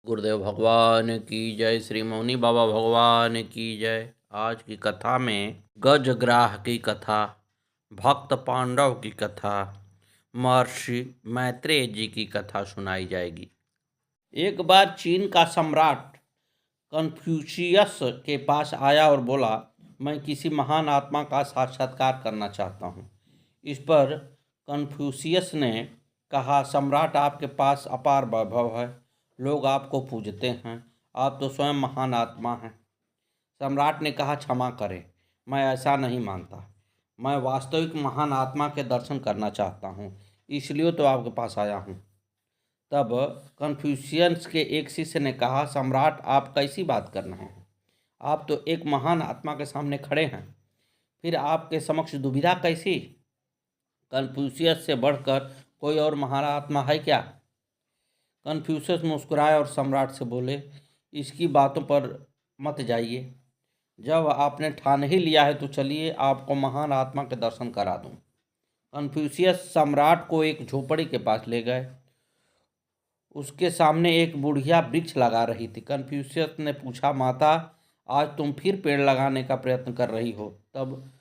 गुरुदेव भगवान की जय। श्री मौनी बाबा भगवान की जय। आज की कथा में गजग्राह की कथा, भक्त पांडव की कथा, महर्षि मैत्रेय जी की कथा सुनाई जाएगी। एक बार चीन का सम्राट कन्फ्यूशियस के पास आया और बोला, मैं किसी महान आत्मा का साक्षात्कार करना चाहता हूँ। इस पर कन्फ्यूशियस ने कहा, सम्राट, आपके पास अपार वैभव है, लोग आपको पूजते हैं, आप तो स्वयं महान आत्मा हैं। सम्राट ने कहा, क्षमा करें, मैं ऐसा नहीं मानता। मैं वास्तविक महान आत्मा के दर्शन करना चाहता हूँ, इसलिए तो आपके पास आया हूँ। तब कन्फ्यूशियस के एक शिष्य ने कहा, सम्राट, आप कैसी बात कर रहे हैं? आप तो एक महान आत्मा के सामने खड़े हैं, फिर आपके समक्ष दुविधा कैसी? कन्फ्यूशियस से बढ़कर कोई और महान आत्मा है क्या? कन्फ्यूशियस मुस्कुराए और सम्राट से बोले, इसकी बातों पर मत जाइए। जब आपने ठान ही लिया है तो चलिए, आपको महान आत्मा के दर्शन करा दूं। कन्फ्यूशियस सम्राट को एक झोपड़ी के पास ले गए। उसके सामने एक बुढ़िया वृक्ष लगा रही थी। कन्फ्यूशियस ने पूछा, माता, आज तुम फिर पेड़ लगाने का प्रयत्न कर रही हो? तब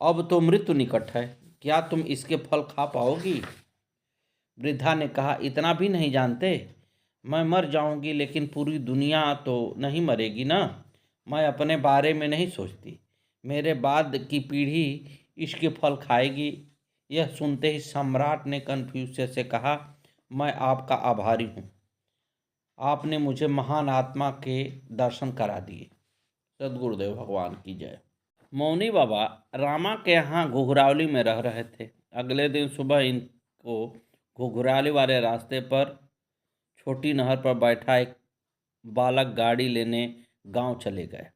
अब तो मृत्यु निकट है, क्या तुम इसके फल खा पाओगी? वृद्धा ने कहा, इतना भी नहीं जानते? मैं मर जाऊंगी, लेकिन पूरी दुनिया तो नहीं मरेगी ना। मैं अपने बारे में नहीं सोचती, मेरे बाद की पीढ़ी इसके फल खाएगी। यह सुनते ही सम्राट ने कन्फ्यूशियस से कहा, मैं आपका आभारी हूँ, आपने मुझे महान आत्मा के दर्शन करा दिए। सदगुरुदेव भगवान की जय। मौनी बाबा रामा के यहाँ घुघरावली में रह रहे थे। अगले दिन सुबह इनको घुघरावली वाले रास्ते पर छोटी नहर पर बैठा एक बालक गाड़ी लेने गांव चले गए।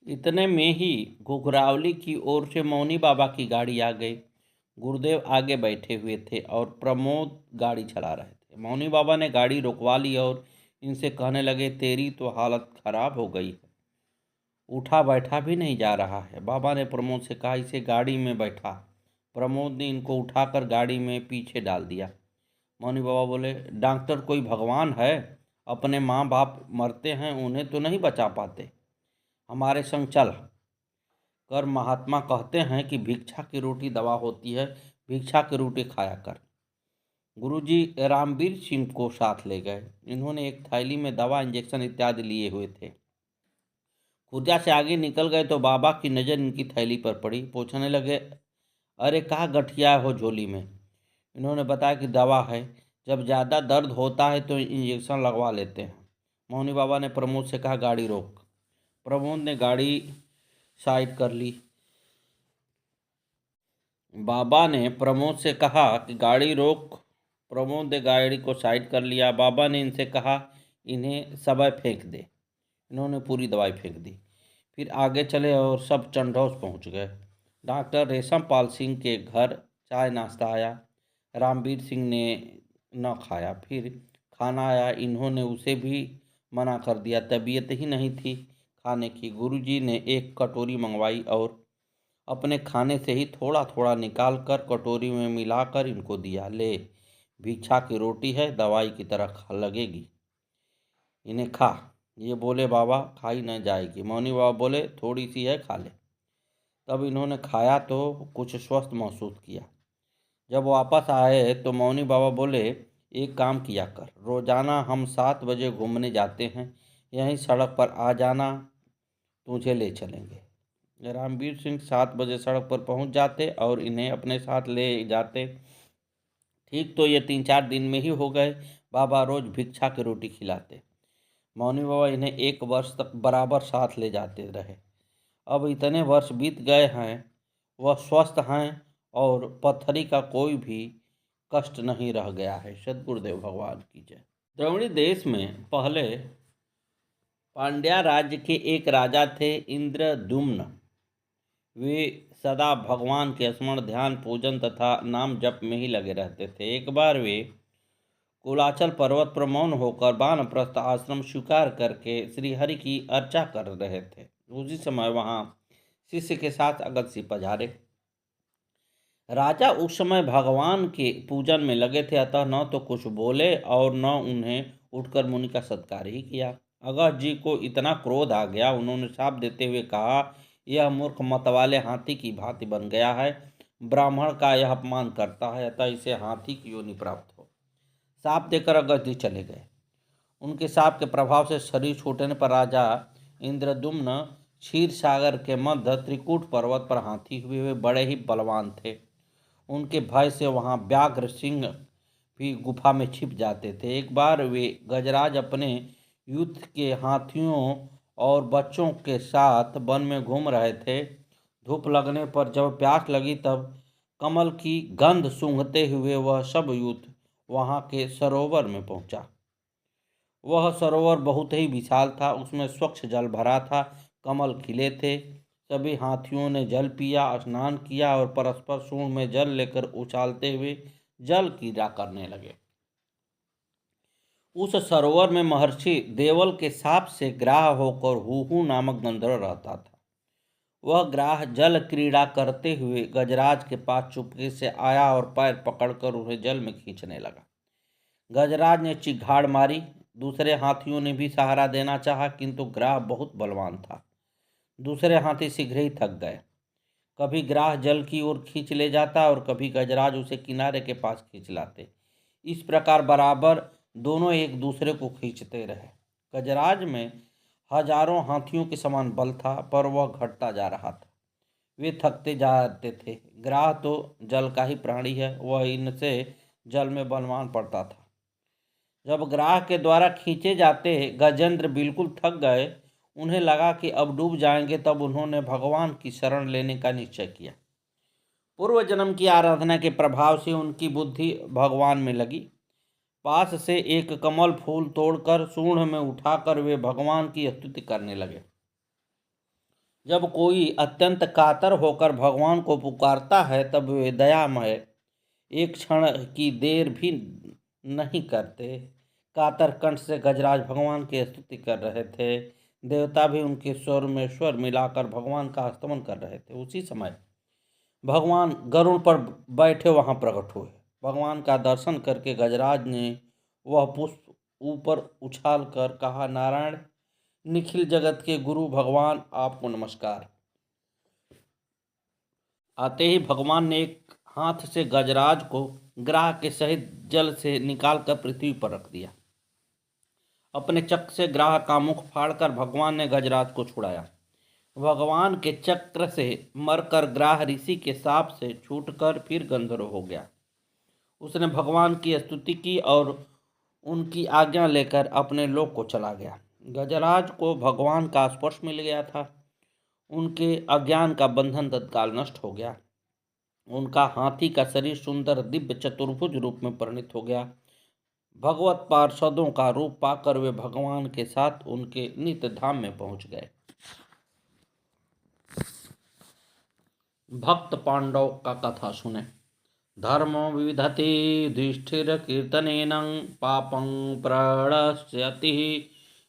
इतने में ही घुघरावली की ओर से मौनी बाबा की गाड़ी आ गई। गुरुदेव आगे बैठे हुए थे और प्रमोद गाड़ी चला रहे थे। मौनी बाबा ने गाड़ी रुकवा ली और इनसे कहने लगे, तेरी तो हालत खराब हो गई है, उठा बैठा भी नहीं जा रहा है। बाबा ने प्रमोद से कहा, इसे गाड़ी में बैठा। प्रमोद ने इनको उठाकर गाड़ी में पीछे डाल दिया। मौनी बाबा बोले, डॉक्टर कोई भगवान है? अपने माँ बाप मरते हैं, उन्हें तो नहीं बचा पाते। हमारे संग चल। कर महात्मा कहते हैं कि भिक्षा की रोटी दवा होती है, भिक्षा की रोटी खाया कर। गुरुजी रामवीर सिंह को साथ ले गए। इन्होंने एक थैली में दवा, इंजेक्शन इत्यादि लिए हुए थे। खुर्जा से आगे निकल गए तो बाबा की नज़र इनकी थैली पर पड़ी। पूछने लगे, अरे कहाँ गठिया हो झोली में? इन्होंने बताया कि दवा है, जब ज़्यादा दर्द होता है तो इंजेक्शन लगवा लेते हैं। मौनी बाबा ने प्रमोद से कहा, गाड़ी रोक। प्रमोद ने गाड़ी साइड कर ली। बाबा ने प्रमोद से कहा कि गाड़ी रोक। प्रमोद ने गाड़ी को साइड कर लिया। बाबा ने इनसे कहा, इन्हें सबई फेंक दे। इन्होंने पूरी दवाई फेंक दी। फिर आगे चले और सब चंडौस पहुंच गए। डॉक्टर रेशम पाल सिंह के घर चाय नाश्ता आया। रामवीर सिंह ने न खाया। फिर खाना आया, इन्होंने उसे भी मना कर दिया, तबीयत ही नहीं थी खाने की। गुरुजी ने एक कटोरी मंगवाई और अपने खाने से ही थोड़ा थोड़ा निकाल कर कटोरी में मिलाकर इनको दिया। ले, भिक्षा की रोटी है, दवाई की तरह लगेगी, इन्हें खा। ये बोले, बाबा खाई न जाएगी। मौनी बाबा बोले, थोड़ी सी है, खा ले। तब इन्होंने खाया तो कुछ स्वस्थ महसूस किया। जब वापस आए तो मौनी बाबा बोले, एक काम किया कर, रोजाना हम 7 बजे घूमने जाते हैं, यहीं सड़क पर आ जाना, तुझे ले चलेंगे। रामवीर सिंह 7 बजे सड़क पर पहुंच जाते और इन्हें अपने साथ ले जाते। ठीक तो ये 3-4 दिन में ही हो गए। बाबा रोज भिक्षा की रोटी खिलाते। मौनी बाबा इन्हें 1 वर्ष तक बराबर साथ ले जाते रहे। अब इतने वर्ष बीत गए हैं, वह स्वस्थ हैं और पत्थरी का कोई भी कष्ट नहीं रह गया है। सदगुरुदेव भगवान की जय। द्रविड़ देश में पहले पांड्या राज्य के एक राजा थे, इंद्रद्युम्न। वे सदा भगवान के स्मरण, ध्यान, पूजन तथा नाम जप में ही लगे रहते थे। एक बार वे कुलाचल पर्वत पर मौन होकर वानप्रस्थ आश्रम स्वीकार करके श्रीहरि की अर्चा कर रहे थे। उसी समय वहां शिष्य के साथ अगस्त्य पधारे। राजा उस समय भगवान के पूजन में लगे थे, अतः न तो कुछ बोले और न उन्हें उठकर मुनि का सत्कार ही किया। अगस्त्य जी को इतना क्रोध आ गया, उन्होंने शाप देते हुए कहा, यह मूर्ख मतवाले हाथी की भांति बन गया है, ब्राह्मण का यह अपमान करता है, अतः इसे हाथी की योनि प्राप्त हो। शाप देकर अगस्त्य जी चले गए। उनके शाप के प्रभाव से शरीर छूटने पर राजा इंद्रद्युम्न क्षीर सागर के मध्य त्रिकूट पर्वत पर हाथी हुए। वे बड़े ही बलवान थे। उनके भय से वहां व्याघ्र सिंह भी गुफा में छिप जाते थे। एक बार वे गजराज अपने युद्ध के हाथियों और बच्चों के साथ वन में घूम रहे थे। धूप लगने पर जब प्यास लगी तब कमल की गंध सूंघते हुए वह सब युद्ध वहां के सरोवर में पहुंचा। वह सरोवर बहुत ही विशाल था, उसमें स्वच्छ जल भरा था, कमल खिले थे। सभी हाथियों ने जल पिया, स्नान किया और परस्पर सूंड में जल लेकर उछालते हुए जल क्रीड़ा करने लगे। उस सरोवर में महर्षि देवल के शाप से ग्राह होकर हुहू नामक गंधर्व रहता था। वह ग्राह जल क्रीड़ा करते हुए गजराज के पास चुपके से आया और पैर पकड़कर उन्हें जल में खींचने लगा। गजराज ने चिघाड़ मारी। दूसरे हाथियों ने भी सहारा देना चाहा, किंतु ग्राह बहुत बलवान था। दूसरे हाथी शीघ्र ही थक गए। कभी ग्राह जल की ओर खींच ले जाता और कभी गजराज उसे किनारे के पास खींच लाते। इस प्रकार बराबर दोनों एक दूसरे को खींचते रहे। गजराज में हजारों हाथियों के समान बल था, पर वह घटता जा रहा था। वे थकते जाते थे। ग्राह तो जल का ही प्राणी है, वह इनसे जल में बलवान पड़ता था। जब ग्राह के द्वारा खींचे जाते गजेंद्र बिल्कुल थक गए, उन्हें लगा कि अब डूब जाएंगे, तब उन्होंने भगवान की शरण लेने का निश्चय किया। पूर्व जन्म की आराधना के प्रभाव से उनकी बुद्धि भगवान में लगी। पास से एक कमल फूल तोड़कर सूंड में उठाकर वे भगवान की स्तुति करने लगे। जब कोई अत्यंत कातर होकर भगवान को पुकारता है, तब वे दयामय एक क्षण की देर भी नहीं करते। कातर कंठ से गजराज भगवान की स्तुति कर रहे थे। देवता भी उनके स्वर में स्वर मिलाकर भगवान का स्तमन कर रहे थे। उसी समय भगवान गरुड़ पर बैठे वहां प्रकट हुए। भगवान का दर्शन करके गजराज ने वह पुष्प ऊपर उछाल कर कहा, नारायण, निखिल जगत के गुरु भगवान, आपको नमस्कार। आते ही भगवान ने एक हाथ से गजराज को ग्राह के सहित जल से निकालकर पृथ्वी पर रख दिया। अपने चक्र से ग्राह का मुख फाड़कर भगवान ने गजराज को छुड़ाया। भगवान के चक्र से मरकर ग्राह ऋषि के शाप से छूटकर फिर गंधर्व हो गया। उसने भगवान की स्तुति की और उनकी आज्ञा लेकर अपने लोक को चला गया। गजराज को भगवान का स्पर्श मिल गया था। उनके अज्ञान का बंधन तत्काल नष्ट हो गया। उनका हाथी का शरीर सुंदर दिव्य चतुर्भुज रूप में परिणित हो गया। भगवत पार्षदों का रूप पाकर वे भगवान के साथ उनके नित्य धाम में पहुंच गए। भक्त पांडव का कथा सुने। धर्मो विविधते युधिष्ठिर कीर्तनेन पापं प्रणश्यति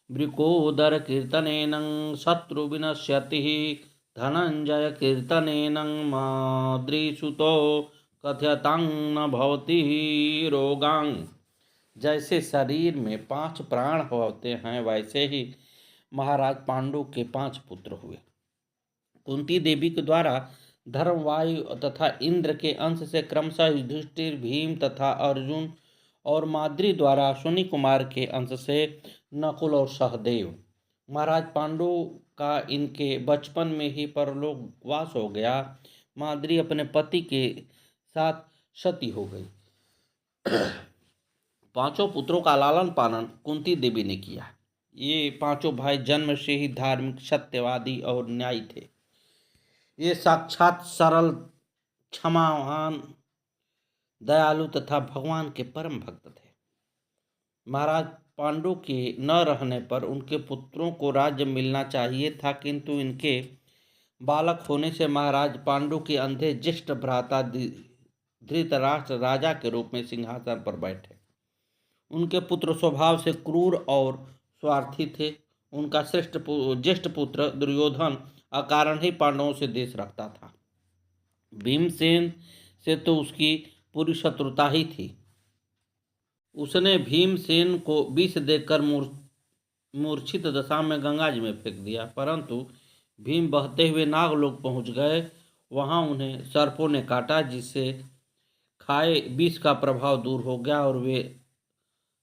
वृकोदर कीर्तनेन शत्रु विनश्यति धनंजय कीर्तनेन माद्रीसुतो कथयतां न भवति रोगां। जैसे शरीर में 5 प्राण होते हैं, वैसे ही महाराज पांडु के 5 पुत्र हुए। कुंती देवी के द्वारा धर्मवायु तथा इंद्र के अंश से क्रमशः युधिष्ठिर, भीम तथा अर्जुन और माद्री द्वारा अश्विनी कुमार के अंश से नकुल और सहदेव। महाराज पांडु का इनके बचपन में ही परलोक वास हो गया। माद्री अपने पति के साथ सती हो गई। 5 पुत्रों का लालन पालन कुंती देवी ने किया। ये 5 भाई जन्म से ही धार्मिक, सत्यवादी और न्यायी थे। ये साक्षात सरल, क्षमावान, दयालु तथा भगवान के परम भक्त थे। महाराज पांडु के न रहने पर उनके पुत्रों को राज्य मिलना चाहिए था, किंतु इनके बालक होने से महाराज पांडु के अंधे ज्येष्ठ भ्राता धृतराष्ट्र राजा के रूप में सिंहासन पर बैठे। उनके पुत्र स्वभाव से क्रूर और स्वार्थी थे। उनका ज्येष्ठ पुत्र दुर्योधन अकारण ही पांडवों से देश रखता था। भीमसेन से तो उसकी पूरी शत्रुता ही थी। उसने भीमसेन को विष देकर मूर्छित दशा में गंगा जी में फेंक दिया, परंतु भीम बहते हुए नागलोक पहुंच गए। वहां उन्हें सर्पों ने काटा, जिससे खाए विष का प्रभाव दूर हो गया और वे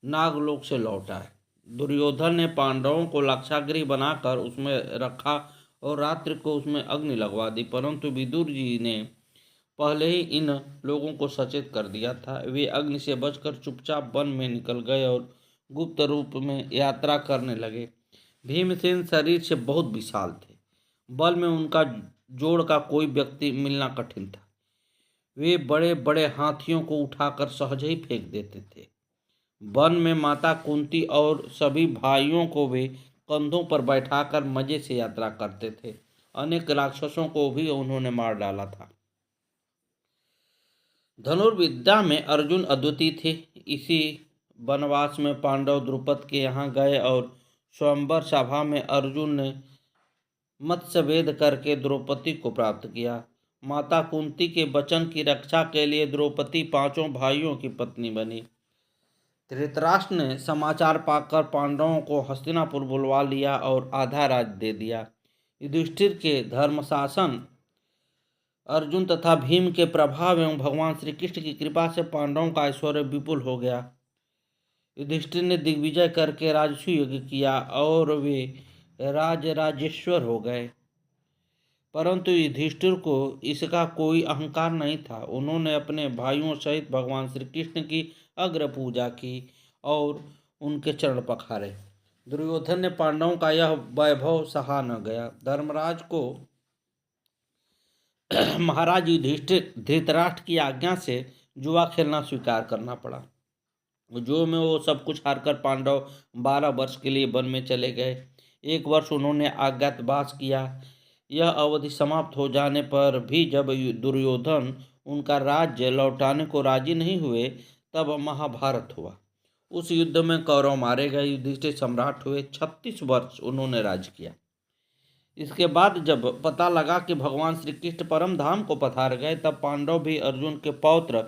नागलोक से लौट आए। दुर्योधन ने पांडवों को लाक्षागृह बनाकर उसमें रखा और रात्रि को उसमें अग्नि लगवा दी, परंतु विदुर जी ने पहले ही इन लोगों को सचेत कर दिया था। वे अग्नि से बचकर चुपचाप वन में निकल गए और गुप्त रूप में यात्रा करने लगे। भीमसेन शरीर से बहुत विशाल थे। बल में उनका जोड़ का कोई व्यक्ति मिलना कठिन था। वे बड़े बड़े हाथियों को उठाकर सहज ही फेंक देते थे। वन में माता कुंती और सभी भाइयों को वे कंधों पर बैठाकर मजे से यात्रा करते थे। अनेक राक्षसों को भी उन्होंने मार डाला था। धनुर्विद्या में अर्जुन अद्वितीय थे। इसी वनवास में पांडव द्रुपद के यहाँ गए और स्वयंवर सभा में अर्जुन ने मत्स्यभेद करके द्रौपदी को प्राप्त किया। माता कुंती के वचन की रक्षा के लिए द्रौपदी पांचों भाइयों की पत्नी बनी। धृतराष्ट्र ने समाचार पाकर पांडवों को हस्तिनापुर बुलवा लिया और आधा राज्य दे दिया। युधिष्ठिर के धर्मशासन, अर्जुन तथा भीम के प्रभाव एवं भगवान श्री कृष्ण की कृपा से पांडवों का ऐश्वर्य विपुल हो गया। युधिष्ठिर ने दिग्विजय करके राजसूय यज्ञ किया और वे राजेश्वर हो गए, परंतु युधिष्ठिर को इसका कोई अहंकार नहीं था। उन्होंने अपने भाइयों सहित भगवान श्री कृष्ण की अग्र पूजा की और उनके चरण पखारे। दुर्योधन ने पांडवों का यह वैभव सहा न गया। धर्मराज को महाराज युधिष्ठिर धृतराष्ट्र की आज्ञा से जुआ खेलना स्वीकार करना पड़ा। जो में वो सब कुछ हारकर पांडव 12 वर्ष के लिए वन में चले गए। 1 वर्ष उन्होंने अज्ञातवास किया। यह अवधि समाप्त हो जाने पर भी जब दुर्योधन उनका राज्य लौटाने को राजी नहीं हुए, तब महाभारत हुआ। उस युद्ध में कौरव मारे गए। युधिष्ठिर सम्राट हुए। 36 वर्ष उन्होंने राज्य किया। इसके बाद जब पता लगा कि भगवान श्री कृष्ण परम धाम को पधार गए, तब पांडव भी अर्जुन के पौत्र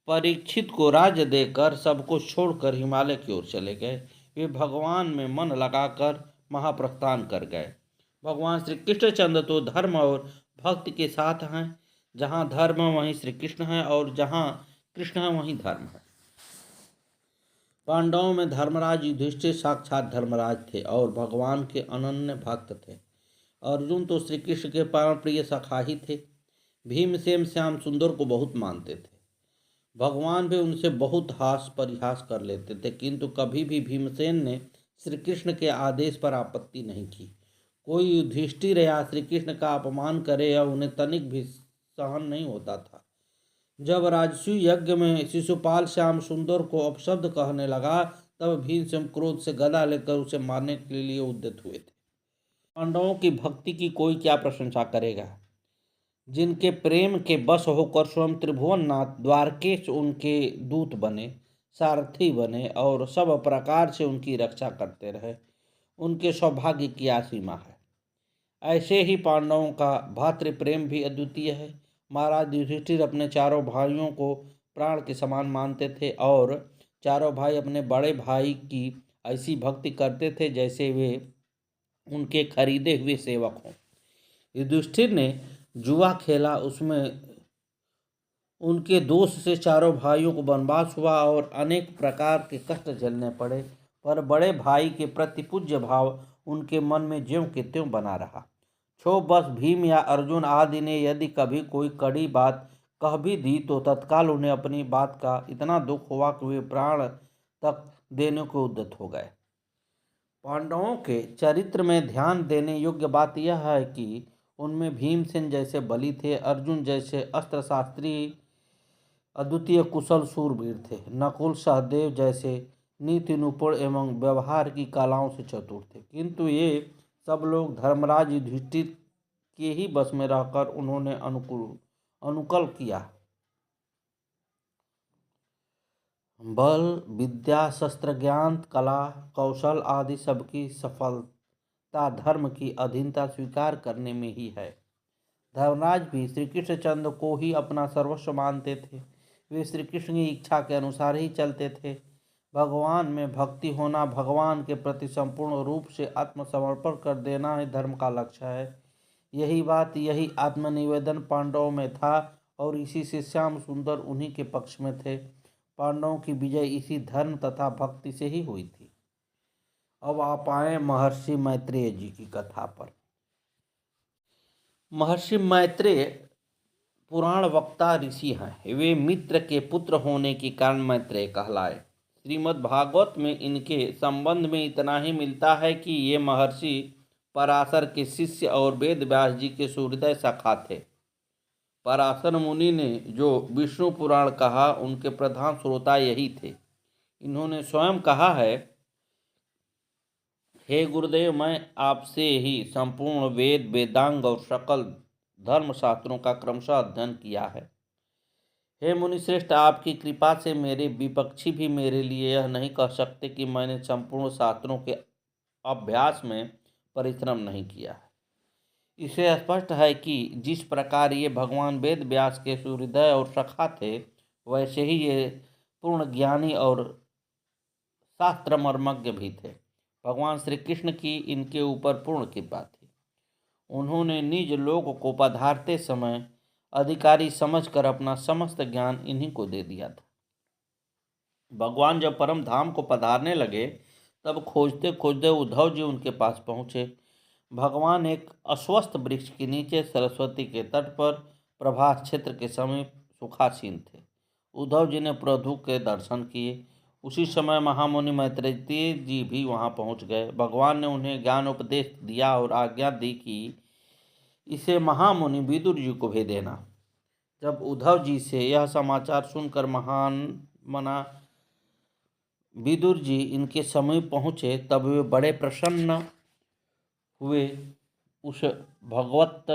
परीक्षित को राज्य देकर सब कुछ छोड़कर हिमालय की ओर चले गए। वे भगवान में मन लगाकर महाप्रस्थान कर गए। भगवान श्री कृष्णचंद्र तो धर्म और भक्ति के साथ हैं। जहाँ धर्म वहीं श्री कृष्ण है और जहाँ कृष्ण है वहीं धर्म है। पांडवों में धर्मराज युधिष्ठिर साक्षात धर्मराज थे और भगवान के अनन्य भक्त थे। अर्जुन तो श्री कृष्ण के परम प्रिय सखा ही थे। भीमसेन श्याम सुंदर को बहुत मानते थे। भगवान भी उनसे बहुत हास परिहास कर लेते थे, किंतु कभी भी भीमसेन ने श्री कृष्ण के आदेश पर आपत्ति नहीं की। कोई युधिष्ठिर या श्री कृष्ण का अपमान करे या उन्हें तनिक भी सहन नहीं होता था। जब राजसूय यज्ञ में शिशुपाल श्याम सुंदर को अपशब्द कहने लगा, तब भीमसेन क्रोध से गदा लेकर उसे मारने के लिए उद्यत हुए थे। पांडवों की भक्ति की कोई क्या प्रशंसा करेगा। जिनके प्रेम के बस होकर स्वयं त्रिभुवननाथ द्वारकेश उनके दूत बने, सारथी बने और सब प्रकार से उनकी रक्षा करते रहे, उनके सौभाग्य की सीमा है। ऐसे ही पांडवों का भातृप्रेम भी अद्वितीय है। महाराज युधिष्ठिर अपने चारों भाइयों को प्राण के समान मानते थे और चारों भाई अपने बड़े भाई की ऐसी भक्ति करते थे जैसे वे उनके खरीदे हुए सेवक हों। युधिष्ठिर ने जुआ खेला, उसमें उनके दोष से चारों भाइयों को वनवास हुआ और अनेक प्रकार के कष्ट झेलने पड़े, पर बड़े भाई के प्रति पूज्य भाव उनके मन में ज्यों के त्यों बना रहा। छो बस भीम या अर्जुन आदि ने यदि कभी कोई कड़ी बात कह भी दी तो तत्काल उन्हें अपनी बात का इतना दुख हुआ कि वे प्राण तक देने को उद्यत हो गए। पांडवों के चरित्र में ध्यान देने योग्य बात यह है कि उनमें भीमसेन जैसे बली थे, अर्जुन जैसे अस्त्र शास्त्री अद्वितीय कुशल शूरवीर थे, नकुल सहदेव जैसे नीति निपुण एवं व्यवहार की कलाओं से चतुर थे, किंतु ये सब लोग धर्मराज युधिष्ठिर के ही बस में रहकर उन्होंने अनुकल किया। बल, विद्या, शस्त्र ज्ञान, कला, कौशल आदि सबकी सफलता धर्म की अधीनता स्वीकार करने में ही है। धर्मराज भी श्री कृष्णचंद्र को ही अपना सर्वस्व मानते थे। वे श्री कृष्ण की इच्छा के अनुसार ही चलते थे। भगवान में भक्ति होना, भगवान के प्रति संपूर्ण रूप से आत्मसमर्पण कर देना ही धर्म का लक्ष्य है। यही आत्मनिवेदन पांडवों में था और इसी से श्याम सुंदर उन्हीं के पक्ष में थे। पांडवों की विजय इसी धर्म तथा भक्ति से ही हुई थी। अब आप आए महर्षि मैत्रेय जी की कथा पर। महर्षि मैत्रेय पुराण वक्ता ऋषि हैं। वे मित्र के पुत्र होने के कारण मैत्रेय कहलाए। श्रीमद् भागवत में इनके संबंध में इतना ही मिलता है कि ये महर्षि पराशर के शिष्य और वेद व्यास जी के सुहृदय सखा थे। पराशर मुनि ने जो विष्णु पुराण कहा, उनके प्रधान श्रोता यही थे। इन्होंने स्वयं कहा है, हे गुरुदेव, मैं आपसे ही संपूर्ण वेद, वेदांग और सकल धर्मशास्त्रों का क्रमशः अध्ययन किया है। हे मुनिश्रेष्ठ, आपकी कृपा से मेरे विपक्षी भी मेरे लिए यह नहीं कह सकते कि मैंने संपूर्ण शास्त्रों के अभ्यास में परिश्रम नहीं किया है। इसे स्पष्ट है कि जिस प्रकार ये भगवान वेद व्यास के सुहृदय और सखा थे, वैसे ही ये पूर्ण ज्ञानी और शास्त्र मर्मज्ञ भी थे। भगवान श्री कृष्ण की इनके ऊपर पूर्ण कृपा थी। उन्होंने निज लोक को पधारते समय अधिकारी समझकर अपना समस्त ज्ञान इन्हीं को दे दिया था। भगवान जब परम धाम को पधारने लगे, तब खोजते खोजते उद्धव जी उनके पास पहुँचे। भगवान एक अस्वस्थ वृक्ष के नीचे सरस्वती के तट पर प्रभास क्षेत्र के समीप सुखासीन थे। उद्धव जी ने प्रभु के दर्शन किए। उसी समय महामुनि मैत्रेय जी भी वहां पहुंच गए। भगवान ने उन्हें ज्ञान उपदेश दिया और आज्ञा दी कि इसे महामुनि विदुर जी को भेज देना। जब उद्धव जी से यह समाचार सुनकर महान मना विदुर जी इनके समीप पहुँचे, तब वे बड़े प्रसन्न हुए उस भगवत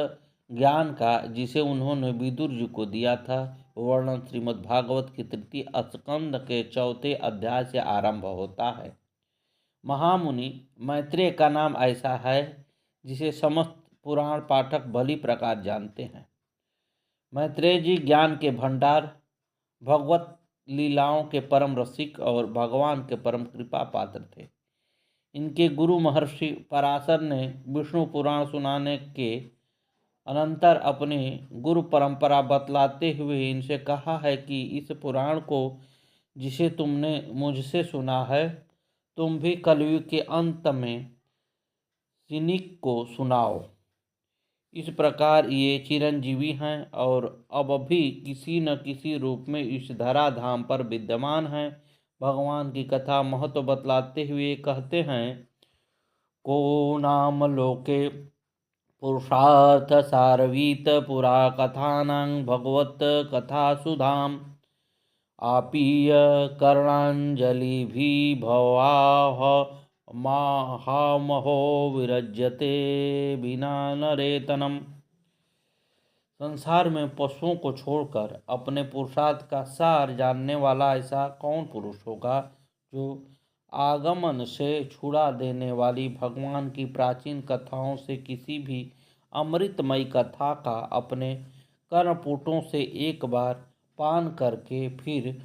ज्ञान का जिसे उन्होंने विदुर जी को दिया था। वर्णन श्रीमद् भागवत की तृतीय स्कंद के चौथे अध्याय से आरंभ होता है। महामुनि मैत्रेय का नाम ऐसा है जिसे समस्त पुराण पाठक भली प्रकार जानते हैं। मैत्रेय जी ज्ञान के भंडार, भगवत लीलाओं के परम रसिक और भगवान के परम कृपा पात्र थे। इनके गुरु महर्षि पराशर ने विष्णु पुराण सुनाने के अनंतर अपनी गुरु परंपरा बतलाते हुए इनसे कहा है कि इस पुराण को जिसे तुमने मुझसे सुना है, तुम भी कलयुग के अंत में सिनिक को सुनाओ। इस प्रकार ये चिरंजीवी हैं और अब भी किसी न किसी रूप में इस धराधाम पर विद्यमान हैं। भगवान की कथा महत्व बतलाते हुए कहते हैं, को नाम लोके पुरुषार्थ सारवीत पुरा कथानां भगवत कथा सुधाम आपीय कर्णांजलि भवाह महामहो विरज्यते बिना नरेतनम। संसार में पशुओं को छोड़कर अपने पुरुषार्थ का सार जानने वाला ऐसा कौन पुरुष होगा जो आगमन से छुड़ा देने वाली भगवान की प्राचीन कथाओं से किसी भी अमृतमयी कथा का अपने कर्णपुटों से एक बार पान करके फिर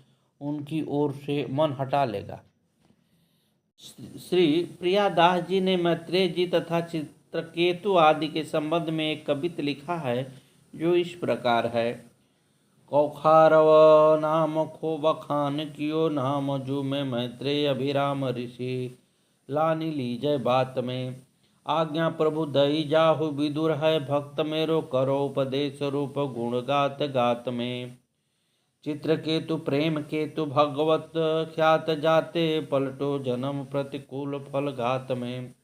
उनकी ओर से मन हटा लेगा। श्री प्रियादास जी ने मैत्रेय जी तथा चित्रकेतु आदि के संबंध में एक कवित लिखा है जो इस प्रकार है। कौखारव नाम खो बखान कियो नाम जो में मैत्रेय अभिराम ऋषि लानी लीजय बात में आज्ञा प्रभु दई जाहु विदुर है भक्त मेरो करो उपदेश रूप गुण गात गात में चित्रकेतु प्रेम केतु भगवत ख्यात जाते पलटो जन्म प्रतिकूल फल घात में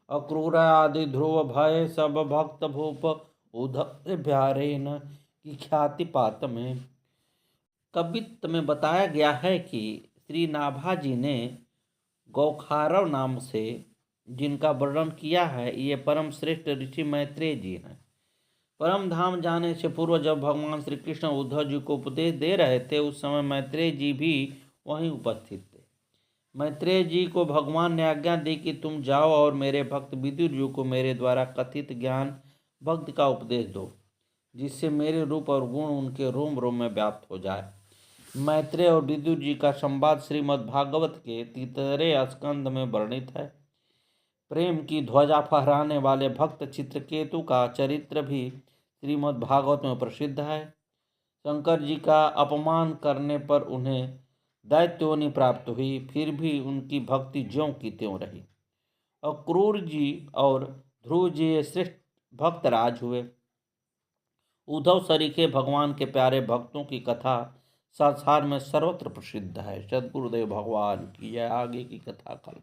अक्रूर आदि ध्रुव भय सब भक्त भूप उधर प्यारे न की ख्याति पात में। कवित्त में बताया गया है कि श्री नाभा जी ने गौखारव नाम से जिनका वर्णन किया है, ये परम श्रेष्ठ ऋषि मैत्रेय जी हैं। परम धाम जाने से पूर्व जब भगवान श्री कृष्ण उद्धव जी को उपदेश दे रहे थे, उस समय मैत्रेय जी भी वहीं उपस्थित थे। मैत्रेय जी को भगवान ने आज्ञा दी कि तुम जाओ और मेरे भक्त विदुर जी को मेरे द्वारा कथित ज्ञान भक्ति का उपदेश दो। जिससे मेरे रूप और गुण उनके रोम रोम में व्याप्त हो जाए। मैत्रेय और विदुर जी का संवाद श्रीमद् भागवत के 3 स्कंद में वर्णित है। प्रेम की ध्वजा फहराने वाले भक्त चित्रकेतु का चरित्र भी श्रीमद् भागवत में प्रसिद्ध है। शंकर जी का अपमान करने पर उन्हें दैत्योनि प्राप्त हुई, फिर भी उनकी भक्ति ज्यों की त्यों रही। अक्रूर जी और ध्रुव जी श्रेष्ठ भक्तराज हुए। उद्धव सरीखे भगवान के प्यारे भक्तों की कथा संसार में सर्वत्र प्रसिद्ध है। सद्गुरुदेव भगवान की जय। आगे की कथा कल।